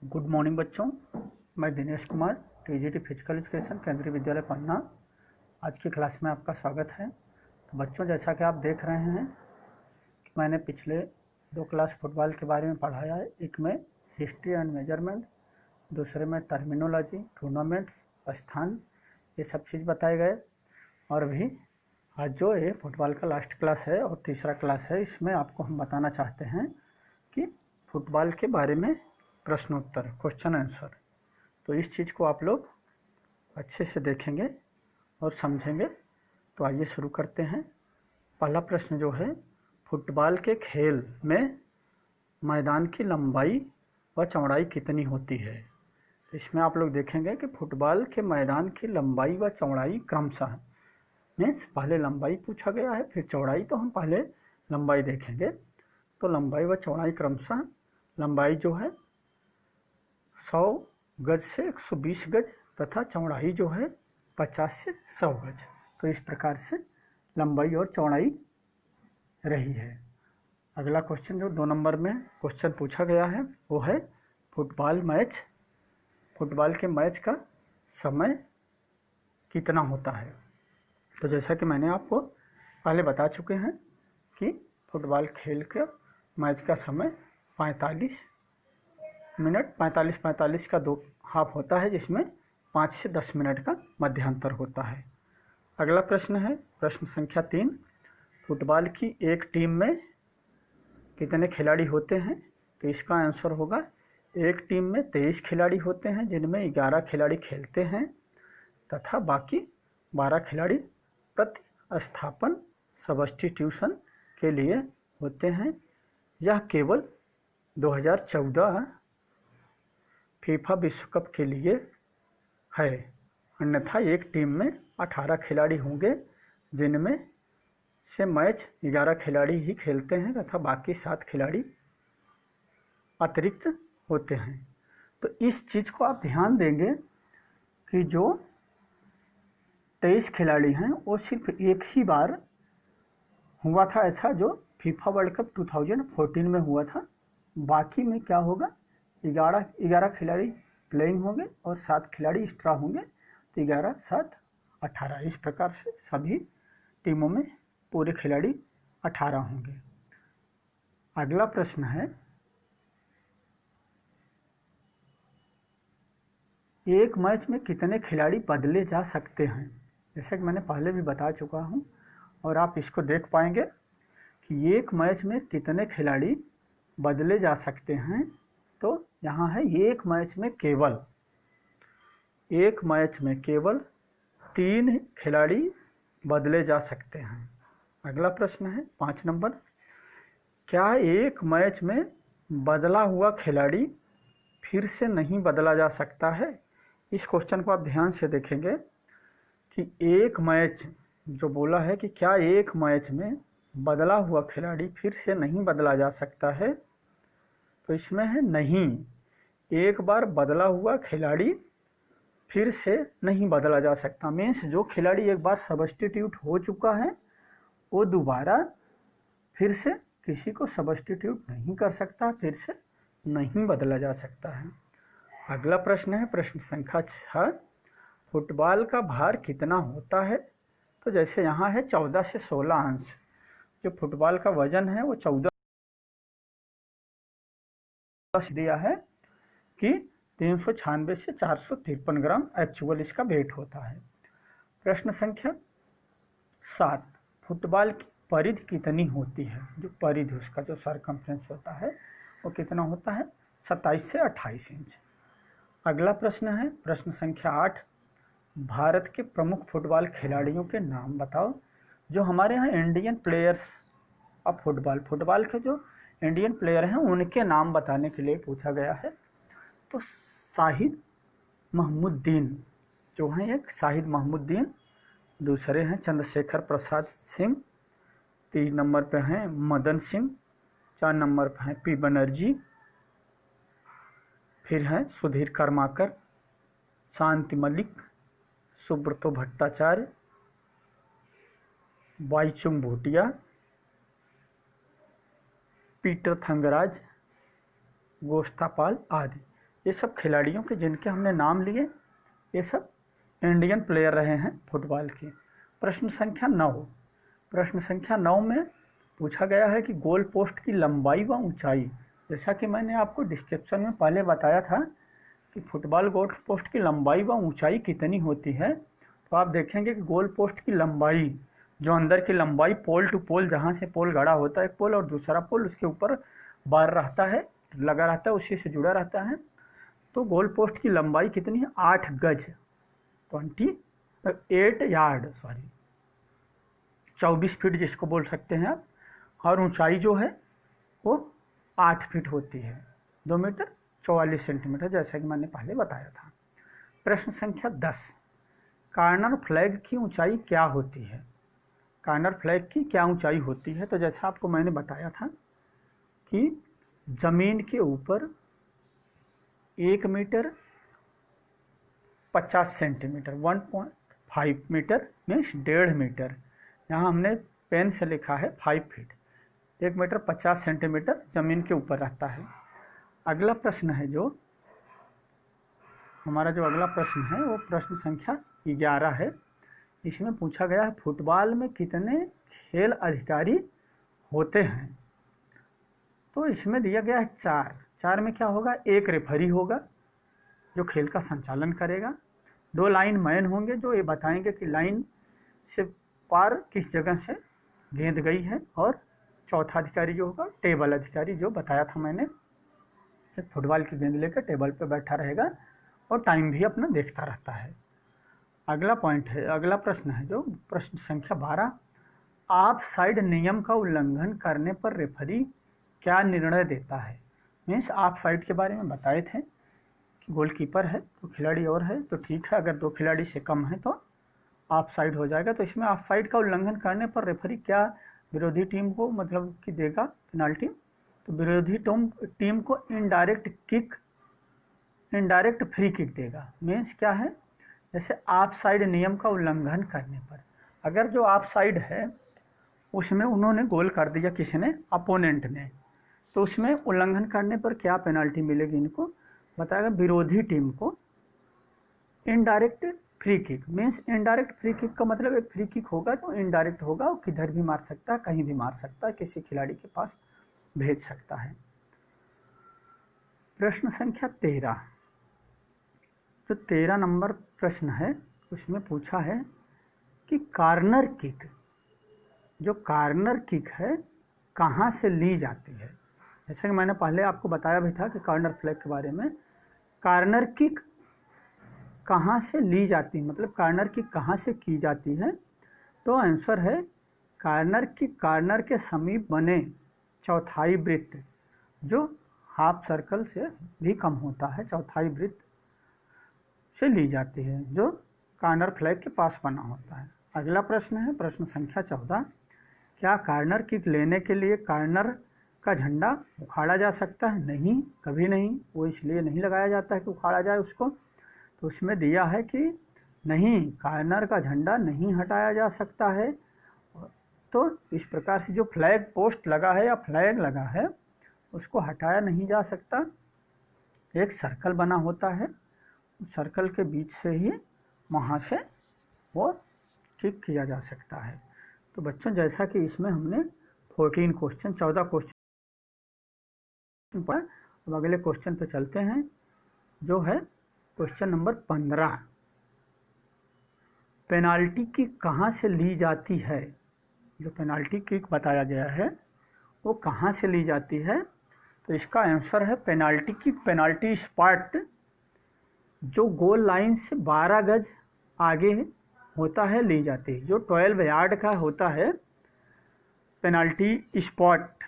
Good morning बच्चों, मैं Dinesh Kumar, TGT physical education केंद्रीय विद्यालय पन्ना। आज की क्लास में आपका स्वागत है। तो बच्चों, जैसा कि आप देख रहे हैं कि मैंने पिछले 2 क्लास फुटबॉल के बारे में पढ़ाया है। एक में हिस्ट्री एंड मेजरमेंट, दूसरे में टर्मिनोलॉजी, टूर्नामेंट्स, स्थान, ये सब चीज़ बताए गए। और भी आज जो ये फुटबॉल का लास्ट क्लास है और तीसरा क्लास है, इसमें आपको हम बताना चाहते हैं कि फुटबॉल के बारे में प्रश्नोत्तर, क्वेश्चन आंसर। तो इस चीज़ को आप लोग अच्छे से देखेंगे और समझेंगे। तो आइए शुरू करते हैं। पहला प्रश्न जो है, फुटबॉल के खेल में मैदान की लंबाई व चौड़ाई कितनी होती है। तो इसमें आप लोग देखेंगे कि फुटबॉल के मैदान की लंबाई व चौड़ाई क्रमशः, मीन्स पहले लंबाई पूछा गया है फिर चौड़ाई, तो हम पहले लंबाई देखेंगे। तो लंबाई व चौड़ाई क्रमशः, लंबाई जो है 100 गज से 120 गज तथा चौड़ाई जो है 50 से 100 गज। तो इस प्रकार से लंबाई और चौड़ाई रही है। अगला क्वेश्चन जो 2 नंबर में क्वेश्चन पूछा गया है वो है फुटबॉल के मैच का समय कितना होता है। तो जैसा कि मैंने आपको पहले बता चुके हैं कि फुटबॉल खेल के मैच का समय 45 मिनट, 45 का 2 हाफ होता है, जिसमें 5 से 10 मिनट का मध्यांतर होता है। अगला प्रश्न है प्रश्न संख्या 3, फुटबॉल की एक टीम में कितने खिलाड़ी होते हैं। तो इसका आंसर होगा, एक टीम में 23 खिलाड़ी होते हैं, जिनमें 11 खिलाड़ी खेलते हैं तथा बाकी 12 खिलाड़ी प्रतिस्थापन, सब्स्टिट्यूशन के लिए होते हैं। यह केवल 2014 फीफा विश्व कप के लिए है, अन्यथा एक टीम में 18 खिलाड़ी होंगे, जिनमें से मैच 11 खिलाड़ी ही खेलते हैं तथा बाकी 7 खिलाड़ी अतिरिक्त होते हैं। तो इस चीज़ को आप ध्यान देंगे कि जो 23 खिलाड़ी हैं वो सिर्फ एक ही बार हुआ था ऐसा, जो फीफा वर्ल्ड कप 2014 में हुआ था। बाकी में क्या होगा, 11 खिलाड़ी प्लेइंग होंगे और 7 खिलाड़ी एक्स्ट्रा होंगे। तो 11, 7, 18, इस प्रकार से सभी टीमों में पूरे खिलाड़ी 18 होंगे। अगला प्रश्न है, एक मैच में कितने खिलाड़ी बदले जा सकते हैं। जैसा कि मैंने पहले भी बता चुका हूं और आप इसको देख पाएंगे कि एक मैच में कितने खिलाड़ी बदले जा सकते हैं। तो यहाँ है, एक मैच में केवल 3 खिलाड़ी बदले जा सकते हैं। अगला प्रश्न है 5 नंबर, क्या एक मैच में बदला हुआ खिलाड़ी फिर से नहीं बदला जा सकता है। इस क्वेश्चन को आप ध्यान से देखेंगे कि एक मैच जो बोला है कि क्या एक मैच में बदला हुआ खिलाड़ी फिर से नहीं बदला जा सकता है। तो इसमें है नहीं, एक बार बदला हुआ खिलाड़ी फिर से नहीं बदला जा सकता। मीन्स जो खिलाड़ी एक बार सब्स्टिट्यूट हो चुका है वो दोबारा फिर से किसी को सब्स्टिट्यूट नहीं कर सकता, फिर से नहीं बदला जा सकता है। अगला प्रश्न है प्रश्न संख्या 6, फुटबॉल का भार कितना होता है। तो जैसे यहाँ है 14 से 16 अंश, जो फुटबॉल का वजन है वो 14 दिया है कि 396 से 453 ग्राम एक्चुअल इसका वेट होता है। प्रश्न संख्या 7, फुटबॉल की परिधि कितनी होती है। जो परिधि, उसका जो सरकमफ्रेंस होता है वो कितना होता है, 27 से 28 इंच। अगला प्रश्न है प्रश्न संख्या 8, भारत के प्रमुख फुटबॉल खिलाड़ियों के नाम बताओ। जो हमारे यहाँ इंडियन प्लेयर्स ऑफ फुटबॉल के जो इंडियन प्लेयर हैं उनके नाम बताने के लिए पूछा गया है। तो शाहिद महमूदुद्दीन जो हैं, एक शाहिद महमूदुद्दीन, दूसरे हैं चंद्रशेखर प्रसाद सिंह, 3 नंबर पे हैं मदन सिंह, 4 नंबर पे हैं पी बनर्जी, फिर हैं सुधीर कर्माकर, शांति मलिक, सुब्रतो भट्टाचार्य, बाईचुंग भूटिया, पीटर थंगराज, गोश्तापाल आदि। ये सब खिलाड़ियों के जिनके हमने नाम लिए, ये सब इंडियन प्लेयर रहे हैं फुटबॉल के। प्रश्न संख्या 9। प्रश्न संख्या 9 में पूछा गया है कि गोल पोस्ट की लंबाई व ऊंचाई। जैसा कि मैंने आपको डिस्क्रिप्शन में पहले बताया था कि फुटबॉल गोल पोस्ट की लंबाई व ऊंचाई कितनी होती है, तो आप देखेंगे कि गोल पोस्ट की लंबाई, जो अंदर की लंबाई पोल टू पोल, जहाँ से पोल गड़ा होता है एक पोल और दूसरा पोल उसके ऊपर बार रहता है, लगा रहता है, उसी से जुड़ा रहता है, तो गोल पोस्ट की लंबाई कितनी है? 8 गज, 28 यार्ड, 24 फीट जिसको बोल सकते हैं आप। और ऊंचाई जो है वो 8 फीट होती है, 2 मीटर 44 सेंटीमीटर, जैसा कि मैंने पहले बताया था। प्रश्न संख्या 10। कॉर्नर फ्लैग की ऊंचाई क्या होती है? कॉर्नर फ्लैग की क्या ऊंचाई होती है? तो जैसा आपको मैंने बताया था कि जमीन के ऊपर 1 metre 50 centimetre, 1.5 metre means 1.5 metre, यहाँ हमने पेन से लिखा है 5 फीट, 1 मीटर 50 सेंटीमीटर जमीन के ऊपर रहता है। अगला प्रश्न है जो हमारा जो अगला प्रश्न है वो प्रश्न संख्या 11 है। इसमें पूछा गया है फुटबॉल में कितने खेल अधिकारी होते हैं? तो इसमें दिया गया है 4। 4 में क्या होगा? एक रेफरी होगा जो खेल का संचालन करेगा, 2 लाइन मैन होंगे जो ये बताएंगे कि लाइन से पार किस जगह से गेंद गई है, और चौथा अधिकारी जो होगा टेबल अधिकारी, जो बताया था मैंने, फुटबॉल की गेंद लेकर टेबल पर बैठा रहेगा और टाइम भी अपना देखता रहता है। अगला पॉइंट है, अगला प्रश्न है जो प्रश्न संख्या 12। ऑफ साइड नियम का उल्लंघन करने पर रेफरी क्या निर्णय देता है? मीन्स ऑफ साइड के बारे में बताए थे कि गोलकीपर है तो खिलाड़ी और है तो ठीक है, अगर 2 खिलाड़ी से कम है तो ऑफ साइड हो जाएगा। तो इसमें ऑफ साइड का उल्लंघन करने पर रेफरी क्या विरोधी टीम को मतलब कि देगा पेनाल्टी? तो विरोधी टीम को इनडायरेक्ट फ्री किक देगा। मीन्स क्या है? जैसे ऑफ साइड नियम का उल्लंघन करने पर अगर जो ऑफ साइड है उसमें उन्होंने गोल कर दिया, किसी ने, अपोनेंट ने, तो उसमें उल्लंघन करने पर क्या पेनाल्टी मिलेगी इनको बताएगा? विरोधी टीम को indirect free kick. Means indirect free kick का मतलब एक फ्री किक होगा तो इनडायरेक्ट होगा, वो किधर भी मार सकता है, कहीं भी मार सकता है, किसी खिलाड़ी के पास भेज सकता है। प्रश्न संख्या 13। जो 13 नंबर प्रश्न है उसमें पूछा है कि कॉर्नर किक, जो कॉर्नर किक है कहाँ से ली जाती है? जैसा कि मैंने पहले आपको बताया भी था कि कॉर्नर फ्लैग के बारे में, कॉर्नर किक कहाँ से ली जाती है, मतलब कॉर्नर किक कहाँ से की जाती है? तो आंसर है कॉर्नर किक कॉर्नर के समीप बने चौथाई वृत्त, जो हाफ सर्कल से भी कम होता है, चौथाई वृत्त से ली जाती है, जो कॉर्नर फ्लैग के पास बना होता है। अगला प्रश्न है प्रश्न संख्या 14। क्या कॉर्नर किक लेने के लिए कॉर्नर का झंडा उखाड़ा जा सकता है? नहीं, कभी नहीं। वो इसलिए नहीं लगाया जाता है कि उखाड़ा जाए उसको, तो उसमें दिया है कि नहीं, कॉर्नर का झंडा नहीं हटाया जा सकता है। तो इस प्रकार से जो फ्लैग पोस्ट लगा है या फ्लैग लगा है उसको हटाया नहीं जा सकता। एक सर्कल बना होता है, उस सर्कल के बीच से ही वहाँ से वो किक किया जा सकता है। तो बच्चों जैसा कि इसमें हमने 14 क्वेश्चन 14 क्वेश्चन पढ़ा, अब अगले क्वेश्चन पे चलते हैं जो है क्वेश्चन नंबर 15। पेनाल्टी किक कहाँ से ली जाती है? जो पेनाल्टी किक बताया गया है वो कहाँ से ली जाती है? तो इसका आंसर है पेनाल्टी किक पेनाल्टी स्पॉट, जो गोल लाइन से 12 गज आगे होता है, ली जाती है। जो 12 यार्ड का होता है पेनाल्टी स्पॉट,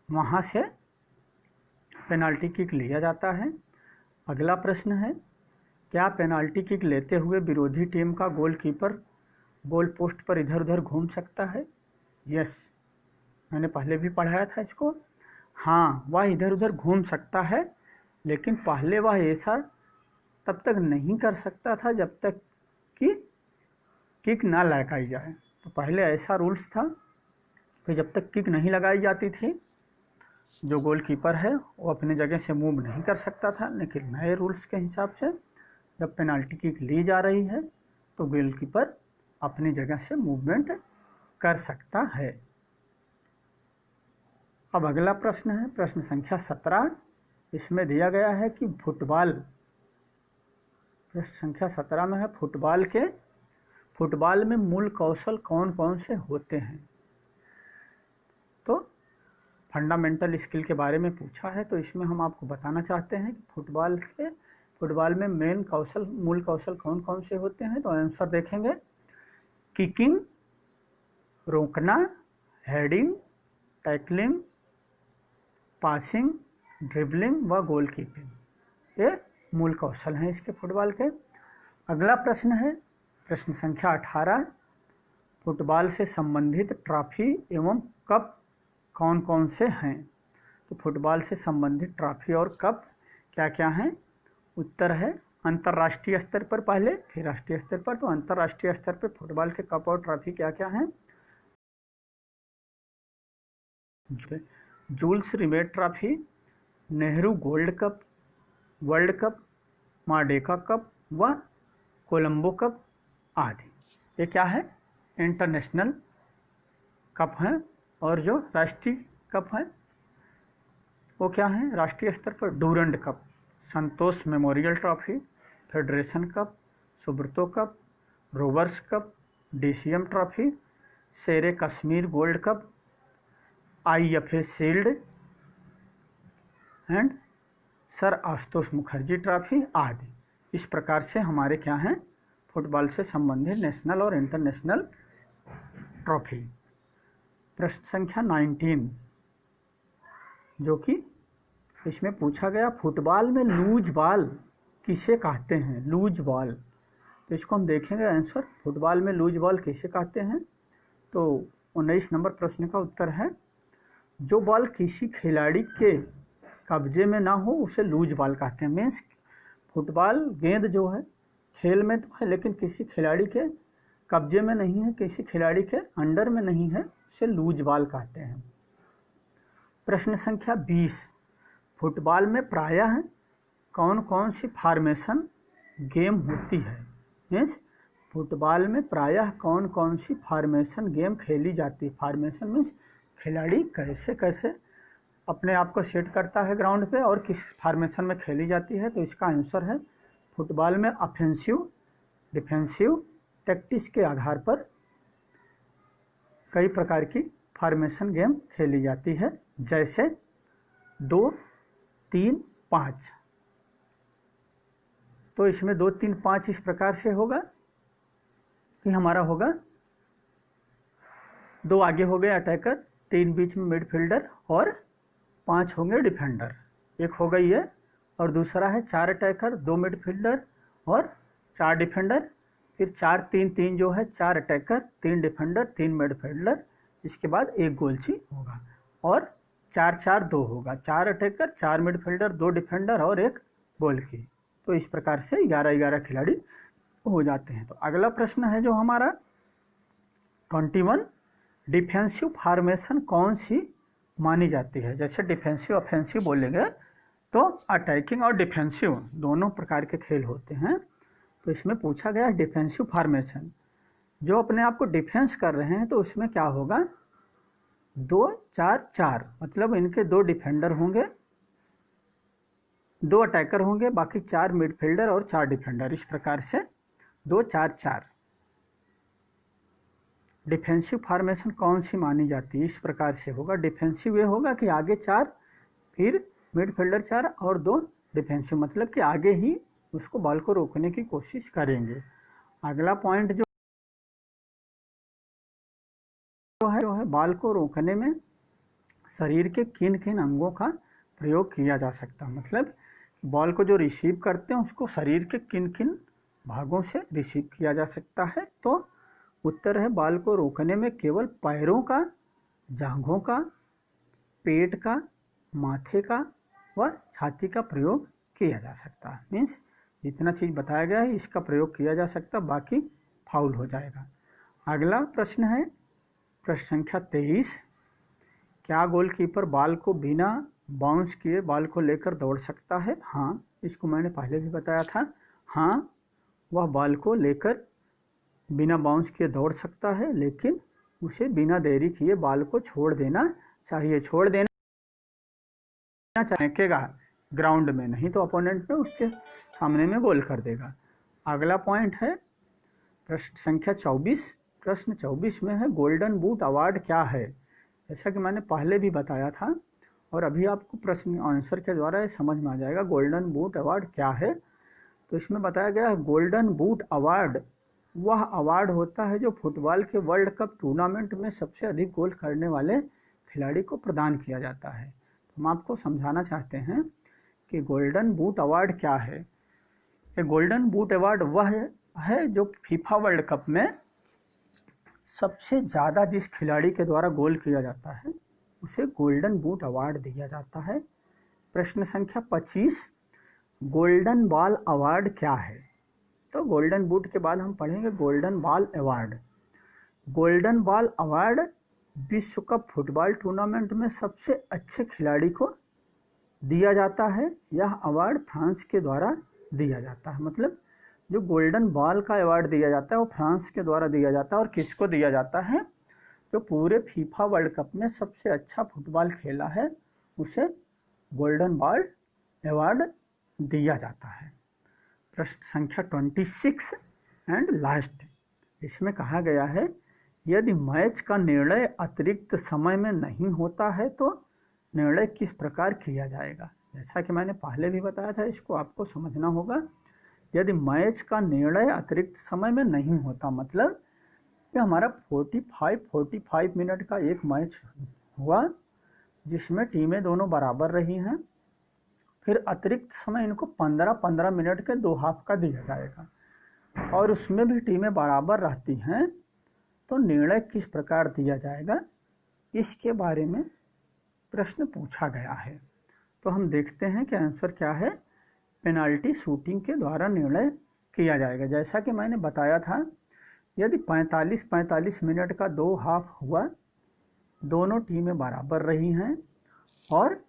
वहाँ से पेनाल्टी किक लिया जाता है। अगला प्रश्न है, क्या पेनाल्टी किक लेते हुए विरोधी टीम का गोलकीपर गोल पोस्ट पर इधर उधर घूम सकता है? यस, मैंने पहले भी पढ़ाया था इसको। हाँ, वह इधर उधर घूम सकता है, लेकिन पहले वह ऐसा तब तक नहीं कर सकता था जब तक कि किक ना लगाई जाए। तो पहले ऐसा रूल्स था कि जब तक किक नहीं लगाई जाती थी जो गोलकीपर है वो अपनी जगह से मूव नहीं कर सकता था, लेकिन नए रूल्स के हिसाब से जब पेनाल्टी किक ली जा रही है तो गोलकीपर अपनी जगह से मूवमेंट कर सकता है। अब अगला प्रश्न है प्रश्न संख्या 17। इसमें दिया गया है कि फुटबॉल, प्रश्न संख्या 17 में है फुटबॉल में मूल कौशल कौन कौन से होते हैं। तो फंडामेंटल स्किल के बारे में पूछा है, तो इसमें हम आपको बताना चाहते हैं कि फुटबॉल में मूल कौशल कौन कौन से होते हैं। तो आंसर देखेंगे, किकिंग, रोकना, हेडिंग, टैकलिंग, पासिंग, ड्रिबलिंग व गोलकीपिंग, ये मूल कौशल हैं इसके फुटबॉल के। अगला प्रश्न है प्रश्न संख्या 18। फुटबॉल से संबंधित ट्रॉफी एवं कप कौन कौन से हैं। तो फुटबॉल से संबंधित ट्रॉफी और कप क्या क्या हैं। उत्तर है अंतर्राष्ट्रीय स्तर पर पहले, फिर राष्ट्रीय स्तर पर। तो अंतर्राष्ट्रीय स्तर पर फुटबॉल के कप और ट्रॉफी क्या क्या हैं। Jules Rimet trophy, Nehru gold cup, world cup, Merdeka cup व कोलंबो कप आदि। ये क्या है, इंटरनेशनल कप हैं। और जो राष्ट्रीय कप है वो क्या है, राष्ट्रीय स्तर पर Durand cup, Santosh memorial trophy, federation cup, Subroto cup, Rovers cup, DCM trophy, Shere Kashmir gold cup, IFA shield and sir Ashutosh Mukherjee trophy आदि। इस प्रकार से हमारे क्या हैं, फुटबॉल से संबंधित नेशनल और इंटरनेशनल ट्रॉफी। प्रश्न संख्या 19, जो कि इसमें पूछा गया, फुटबॉल में लूज बॉल किसे कहते हैं। लूज बॉल, तो इसको हम देखेंगे आंसर, फुटबॉल में लूज बॉल किसे कहते हैं। तो 19 नंबर प्रश्न का उत्तर है, जो बॉल किसी खिलाड़ी के कब्जे में ना हो उसे लूज बॉल कहते हैं। मीन्स फुटबॉल गेंद जो है खेल में तो है, लेकिन किसी खिलाड़ी के कब्जे में नहीं है, किसी खिलाड़ी के अंडर में नहीं है, उसे लूज बॉल कहते हैं। प्रश्न संख्या 20, फुटबॉल में प्रायः कौन कौन सी फॉर्मेशन गेम होती है। मीन्स फुटबॉल में प्रायः कौन कौन सी फॉर्मेशन गेम खेली जाती है। फॉर्मेशन मीन्स खिलाड़ी कैसे कैसे अपने आप को सेट करता है ग्राउंड पे और किस फॉर्मेशन में खेली जाती है। तो इसका आंसर है, फुटबॉल में ऑफेंसिव, डिफेंसिव, टैक्टिक्स के आधार पर कई प्रकार की फॉर्मेशन गेम खेली जाती है, जैसे 2, 3, 5। तो इसमें 2, 3, 5 इस प्रकार से होगा कि हमारा होगा 2 आगे हो गए अटैकर, 3 बीच में मिडफील्डर और 5 होंगे डिफेंडर। एक हो गई है, और दूसरा है 4 अटैकर, 2 मिडफील्डर और 4 डिफेंडर। फिर 4, 3, 3 जो है 4 अटैकर, 3 डिफेंडर, 3 मिडफील्डर, इसके बाद एक गोलची होगा। और 4, 4, 2 होगा, 4 अटैकर, 4 मिडफील्डर, 2 डिफेंडर और एक गोल की। तो इस प्रकार से 11-11 खिलाड़ी हो जाते हैं। तो अगला प्रश्न है जो हमारा 21, डिफेंसिव फॉर्मेशन कौन सी मानी जाती है। जैसे डिफेंसिव ऑफेंसिव बोलेंगे तो अटैकिंग और डिफेंसिव दोनों प्रकार के खेल होते हैं। तो इसमें पूछा गया डिफेंसिव फॉर्मेशन, जो अपने आप को डिफेंस कर रहे हैं तो उसमें क्या होगा, 2, 4, 4, मतलब इनके 2 डिफेंडर होंगे, 2 अटैकर होंगे, बाकी 4 मिडफील्डर और 4 डिफेंडर। इस प्रकार से 2, 4, 4 डिफेंसिव फॉर्मेशन कौन सी मानी जाती है। इस प्रकार से होगा, डिफेंसिव ये होगा कि आगे 4, फिर मिडफील्डर 4 और 2 डिफेंसिव, मतलब कि आगे ही उसको बॉल को रोकने की कोशिश करेंगे। अगला पॉइंट जो है बॉल को रोकने में शरीर के किन किन अंगों का प्रयोग किया जा सकता है। मतलब बॉल को जो रिसीव करते हैं उसको शरीर के किन किन भागों से रिसीव किया जा सकता है। तो उत्तर है, बॉल को रोकने में केवल पैरों का, जांघों का, पेट का, माथे का व छाती का प्रयोग किया जा सकता है। मीन्स जितना चीज़ बताया गया है इसका प्रयोग किया जा सकता है, बाकी फाउल हो जाएगा। अगला प्रश्न है प्रश्न संख्या 23, क्या गोलकीपर बॉल को बिना बाउंस किए बॉल को लेकर दौड़ सकता है? हाँ, इसको मैंने पहले भी बताया था। हाँ, वह बॉल को लेकर बिना बाउंस किए दौड़ सकता है, लेकिन उसे बिना देरी किए बॉल को छोड़ देना चाहिए। छोड़ देना फेंकेगा ग्राउंड में, नहीं तो अपोनेंट में उसके सामने में गोल कर देगा। अगला पॉइंट है प्रश्न संख्या 24। प्रश्न 24 में है गोल्डन बूट अवार्ड क्या है? जैसा कि मैंने पहले भी बताया था और अभी आपको प्रश्न आंसर के द्वारा ये समझ में आ जाएगा गोल्डन बूट अवार्ड क्या है। तो इसमें बताया गया है गोल्डन बूट अवार्ड वह अवार्ड होता है जो फुटबॉल के वर्ल्ड कप टूर्नामेंट में सबसे अधिक गोल करने वाले खिलाड़ी को प्रदान किया जाता है। हम आपको समझाना चाहते हैं कि गोल्डन बूट अवार्ड क्या है। ये गोल्डन बूट अवार्ड वह है जो फीफा वर्ल्ड कप में सबसे ज़्यादा जिस खिलाड़ी के द्वारा गोल किया जाता है उसे गोल्डन बूट अवार्ड दिया जाता है। प्रश्न संख्या 25 गोल्डन बॉल अवार्ड क्या है? तो गोल्डन बूट के बाद हम पढ़ेंगे golden ball award. Golden ball award विश्व कप फुटबॉल टूर्नामेंट में सबसे अच्छे खिलाड़ी को दिया जाता है। यह अवार्ड फ्रांस के द्वारा दिया जाता है। मतलब जो गोल्डन बॉल का अवार्ड दिया जाता है वो फ्रांस के द्वारा दिया जाता है। और किसको दिया जाता है? जो पूरे फीफा वर्ल्ड कप में सबसे अच्छा फुटबॉल खेला है उसे गोल्डन बॉल अवार्ड दिया जाता है। प्रश्न संख्या 26 एंड लास्ट, इसमें कहा गया है यदि मैच का निर्णय अतिरिक्त समय में नहीं होता है तो निर्णय किस प्रकार किया जाएगा? जैसा कि मैंने पहले भी बताया था, इसको आपको समझना होगा। यदि मैच का निर्णय अतिरिक्त समय में नहीं होता, मतलब कि हमारा 45 मिनट का एक मैच हुआ जिसमें टीमें दोनों बराबर रही हैं, फिर अतिरिक्त समय इनको 15-15 मिनट के 2 हाफ का दिया जाएगा और उसमें भी टीमें बराबर रहती हैं, तो निर्णय किस प्रकार दिया जाएगा इसके बारे में प्रश्न पूछा गया है। तो हम देखते हैं कि आंसर क्या है। पेनाल्टी शूटिंग के द्वारा निर्णय किया जाएगा। जैसा कि मैंने बताया था, यदि 45-45 मिनट का 2 हाफ हुआ, दोनों टीमें बराबर रही हैं और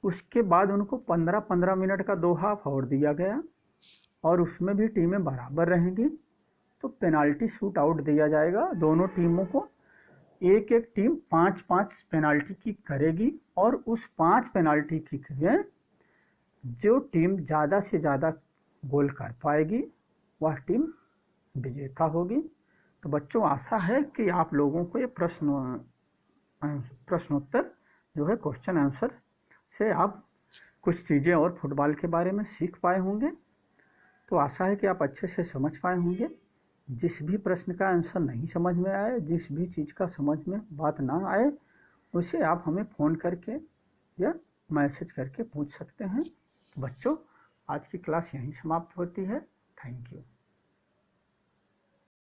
उसके बाद उनको 15-15 मिनट का 2 हाफ और दिया गया और उसमें भी टीमें बराबर रहेंगी, तो पेनाल्टी शूट आउट दिया जाएगा। दोनों टीमों को एक एक टीम 5-5 पेनाल्टी किक करेगी और उस 5 पेनाल्टी किक में जो टीम ज़्यादा से ज़्यादा गोल कर पाएगी वह टीम विजेता होगी। तो बच्चों, आशा है कि आप लोगों को ये प्रश्नोत्तर जो है क्वेश्चन आंसर से आप कुछ चीज़ें और फुटबॉल के बारे में सीख पाए होंगे। तो आशा है कि आप अच्छे से समझ पाए होंगे। जिस भी प्रश्न का आंसर नहीं समझ में आए, जिस भी चीज़ का समझ में बात ना आए, उसे आप हमें फ़ोन करके या मैसेज करके पूछ सकते हैं। बच्चों, आज की क्लास यहीं समाप्त होती है। Thank you.